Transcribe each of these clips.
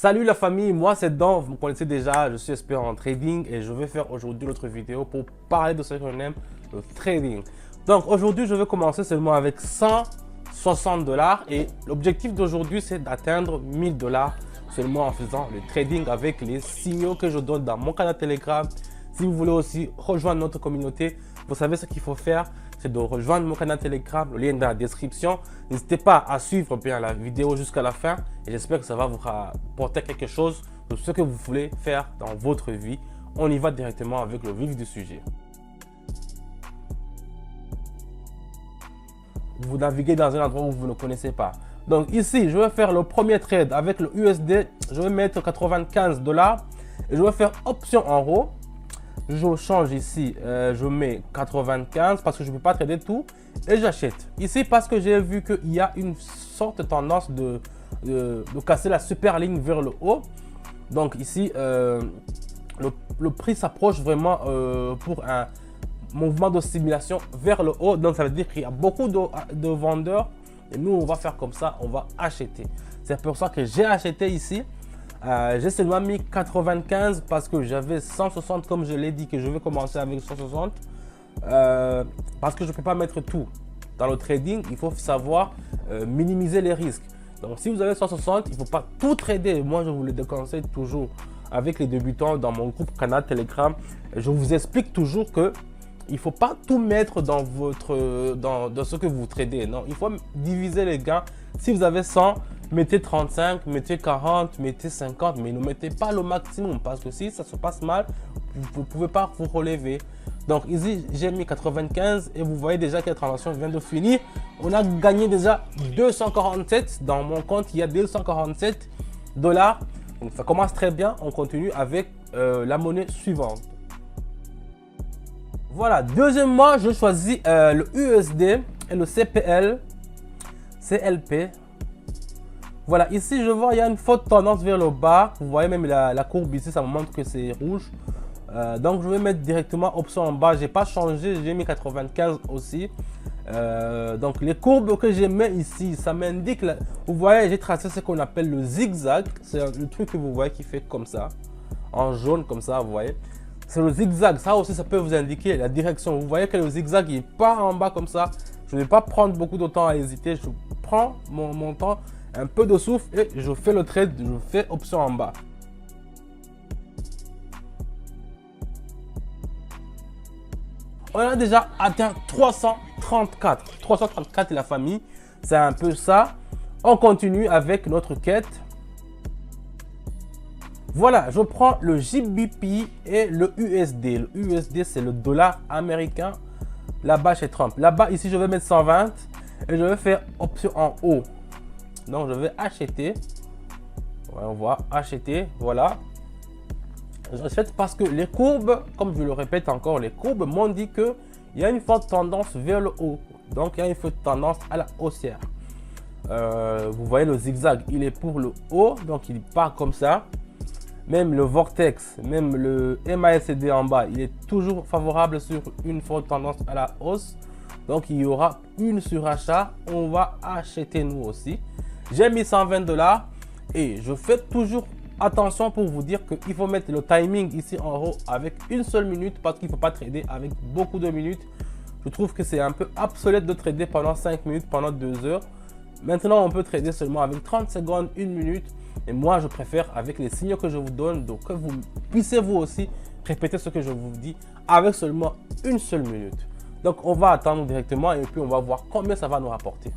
Salut la famille, moi c'est Dan, vous me connaissez déjà, je suis expert en trading et je vais faire aujourd'hui notre vidéo pour parler de ce qu'on aime, le trading. Donc aujourd'hui je vais commencer seulement avec 160 $ et l'objectif d'aujourd'hui c'est d'atteindre 1000 $ seulement en faisant le trading avec les signaux que je donne dans mon canal Telegram. Si vous voulez aussi rejoindre notre communauté, vous savez ce qu'il faut faire, c'est de rejoindre mon canal Telegram, le lien est dans la description. N'hésitez pas à suivre bien la vidéo jusqu'à la fin et j'espère que ça va vous apporter quelque chose de ce que vous voulez faire dans votre vie. On y va directement avec le vif du sujet. Vous naviguez dans un endroit où vous ne connaissez pas. Donc ici, je vais faire le premier trade avec le USD. Je vais mettre 95 $ et je vais faire option en haut. Je change ici, je mets 95 parce que je ne peux pas trader tout et j'achète. Ici parce que j'ai vu qu'il y a une sorte de tendance de casser la super ligne vers le haut. Donc ici, le prix s'approche vraiment pour un mouvement de simulation vers le haut. Donc ça veut dire qu'il y a beaucoup de vendeurs et nous on va faire comme ça, on va acheter. C'est pour ça que j'ai acheté ici. J'ai seulement mis 95 parce que j'avais 160 comme je l'ai dit que je vais commencer avec 160 parce que je ne peux pas mettre tout. Dans le trading, il faut savoir minimiser les risques. Donc si vous avez 160, il ne faut pas tout trader. Moi, je vous le déconseille toujours avec les débutants dans mon groupe canal Telegram. Je vous explique toujours que il ne faut pas tout mettre dans ce que vous tradez. Non, il faut diviser les gains. Si vous avez 100, mettez 35, mettez 40, mettez 50, mais ne mettez pas le maximum parce que si ça se passe mal, vous ne pouvez pas vous relever. Donc ici, j'ai mis 95 et vous voyez déjà que la transaction vient de finir. On a gagné déjà 247. Dans mon compte, il y a 247 $. Donc ça commence très bien. On continue avec la monnaie suivante. Voilà, deuxièmement, je choisis le USD et le CLP. Voilà, ici je vois il y a une forte tendance vers le bas. Vous voyez même la courbe ici, ça me montre que c'est rouge. Donc je vais mettre directement option en bas. J'ai pas changé, j'ai mis 95 aussi. Donc les courbes que je mets ici, ça m'indique, vous voyez, j'ai tracé ce qu'on appelle le zigzag. C'est le truc que vous voyez qui fait comme ça, en jaune comme ça, vous voyez. C'est le zigzag, ça aussi ça peut vous indiquer la direction. Vous voyez que le zigzag il part en bas comme ça. Je ne vais pas prendre beaucoup de temps à hésiter. Je prends mon temps, un peu de souffle et je fais le trade, je fais option en bas. On a déjà atteint 334. 334 la famille, c'est un peu ça. On continue avec notre quête. Voilà, je prends le GBP et le USD. Le USD, c'est le dollar américain. Là-bas, chez Trump. Là-bas, ici, je vais mettre 120 et je vais faire option en haut. Donc, je vais acheter. Ouais, on voit acheter. Voilà. J'achète parce que les courbes, comme je le répète encore, les courbes m'ont dit qu'il y a une forte tendance vers le haut. Donc, il y a une forte tendance à la haussière. Vous voyez le zigzag, il est pour le haut. Donc, il part comme ça. Même le vortex, même le MACD en bas, il est toujours favorable sur une forte tendance à la hausse. Donc, il y aura une surachat. On va acheter nous aussi. J'ai mis 120 $ et je fais toujours attention pour vous dire qu'il faut mettre le timing ici en haut avec une seule minute parce qu'il ne faut pas trader avec beaucoup de minutes. Je trouve que c'est un peu obsolète de trader pendant 5 minutes, pendant 2 heures. Maintenant, on peut trader seulement avec 30 secondes, 1 minute. Et moi, je préfère avec les signaux que je vous donne, donc que vous puissiez vous aussi répéter ce que je vous dis avec seulement une seule minute. Donc, on va attendre directement et puis on va voir combien ça va nous rapporter.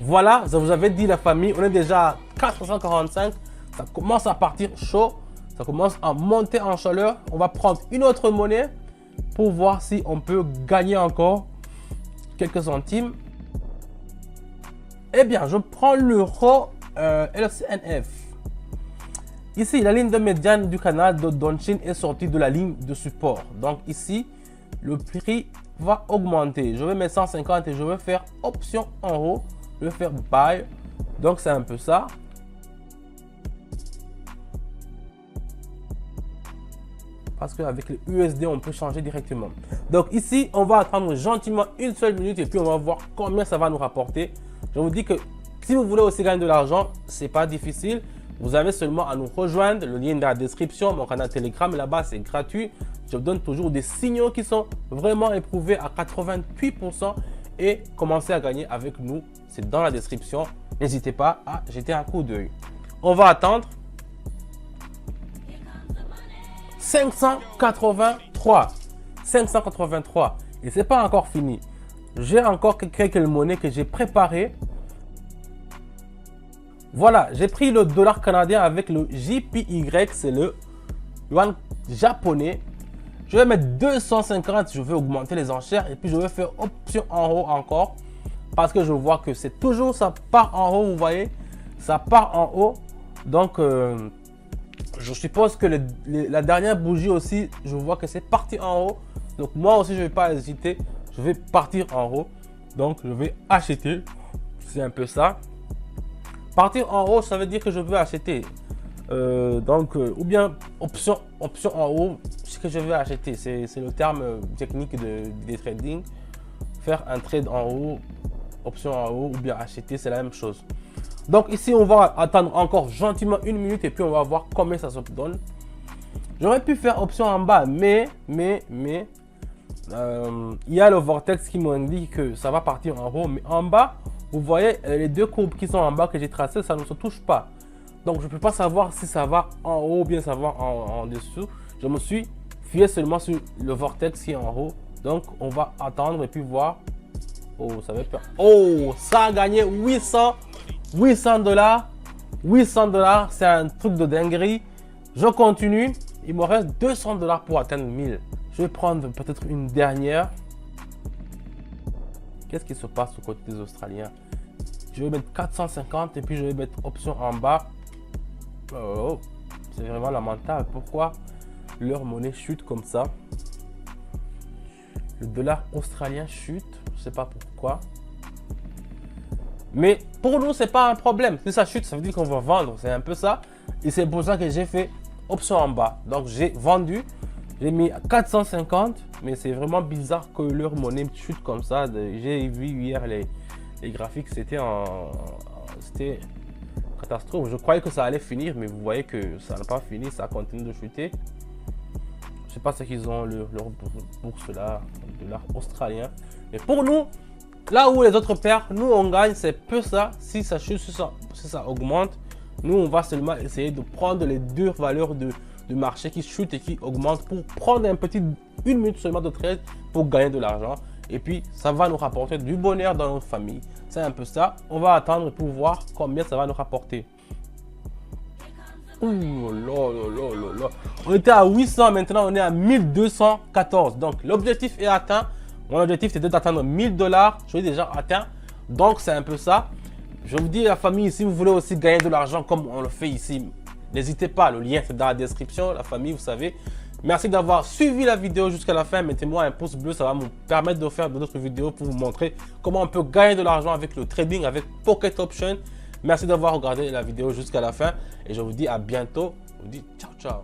Voilà, je vous avais dit la famille, on est déjà à 445. Ça commence à partir chaud, ça commence à monter en chaleur. On va prendre une autre monnaie pour voir si on peut gagner encore quelques centimes. Eh bien, je prends l'euro LCNF. Ici, la ligne de médiane du canal de Donchin est sortie de la ligne de support. Donc ici, le prix va augmenter. Je vais mettre 150 et je vais faire option en haut. Je vais faire buy. Donc c'est un peu ça. Parce qu'avec le USD, on peut changer directement. Donc ici, on va attendre gentiment une seule minute et puis on va voir combien ça va nous rapporter. Je vous dis que si vous voulez aussi gagner de l'argent, c'est pas difficile. Vous avez seulement à nous rejoindre. Le lien est dans la description. Mon canal Telegram là-bas, c'est gratuit. Je vous donne toujours des signaux qui sont vraiment éprouvés à 88% et commencez à gagner avec nous. C'est dans la description. N'hésitez pas à jeter un coup d'œil. On va attendre 583. 583. Et c'est pas encore fini. J'ai encore quelques monnaies que j'ai préparées. Voilà, j'ai pris le dollar canadien avec le JPY, c'est le yuan japonais. Je vais mettre 250, je vais augmenter les enchères et puis je vais faire option en haut encore. Parce que je vois que c'est toujours, ça part en haut, vous voyez, ça part en haut. Donc, je suppose que la dernière bougie aussi, je vois que c'est parti en haut. Donc, moi aussi, je ne vais pas hésiter, je vais partir en haut. Donc, je vais acheter, c'est un peu ça. Partir en haut, ça veut dire que je veux acheter. Ou bien option en haut, ce que je vais acheter. C'est le terme technique des trading. Faire un trade en haut, option en haut ou bien acheter, c'est la même chose. Donc ici, on va attendre encore gentiment 1 minute et puis on va voir combien ça se donne. J'aurais pu faire option en bas, mais il y a le vortex qui m'indique que ça va partir en haut. Mais en bas, vous voyez les deux courbes qui sont en bas que j'ai tracées, ça ne se touche pas. Donc je ne peux pas savoir si ça va en haut ou bien ça va en dessous. Je me suis fié seulement sur le vortex qui est en haut. Donc on va attendre et puis voir. Oh, ça va faire. Oh, ça a gagné 800 $. 800 $, c'est un truc de dinguerie. Je continue. Il me reste 200 $ pour atteindre 1000. Je vais prendre peut-être une dernière. Qu'est-ce qui se passe du côté des Australiens? Je vais mettre 450 et puis je vais mettre option en bas. Oh, c'est vraiment lamentable. Pourquoi leur monnaie chute comme ça? Le dollar australien chute. Je ne sais pas pourquoi. Mais pour nous, c'est pas un problème. Si ça chute, ça veut dire qu'on va vendre. C'est un peu ça. Et c'est pour ça que j'ai fait option en bas. Donc, j'ai vendu. J'ai mis 450. Mais c'est vraiment bizarre que leur monnaie chute comme ça. J'ai vu hier les graphiques. C'était catastrophe. Je croyais que ça allait finir. Mais vous voyez que ça n'a pas fini. Ça continue de chuter. Je ne sais pas ce qu'ils ont leur bourse là. Le dollar australien. Mais pour nous, là où les autres perdent, nous on gagne, c'est peu ça. Si ça chute, si ça augmente, nous on va seulement essayer de prendre les deux valeurs de marché qui chutent et qui augmentent pour prendre une minute seulement de trade pour gagner de l'argent. Et puis ça va nous rapporter du bonheur dans notre famille. C'est un peu ça. On va attendre pour voir combien ça va nous rapporter. Ouh là. On était à 800, maintenant on est à 1214. Donc l'objectif est atteint. Mon objectif c'était d'atteindre 1000 $. Je l'ai déjà atteint. Donc c'est un peu ça. Je vous dis la famille, si vous voulez aussi gagner de l'argent comme on le fait ici, n'hésitez pas. Le lien c'est dans la description. La famille, vous savez. Merci d'avoir suivi la vidéo jusqu'à la fin. Mettez-moi un pouce bleu, ça va me permettre de faire d'autres vidéos pour vous montrer comment on peut gagner de l'argent avec le trading, avec Pocket Option. Merci d'avoir regardé la vidéo jusqu'à la fin et je vous dis à bientôt. Je vous dis ciao.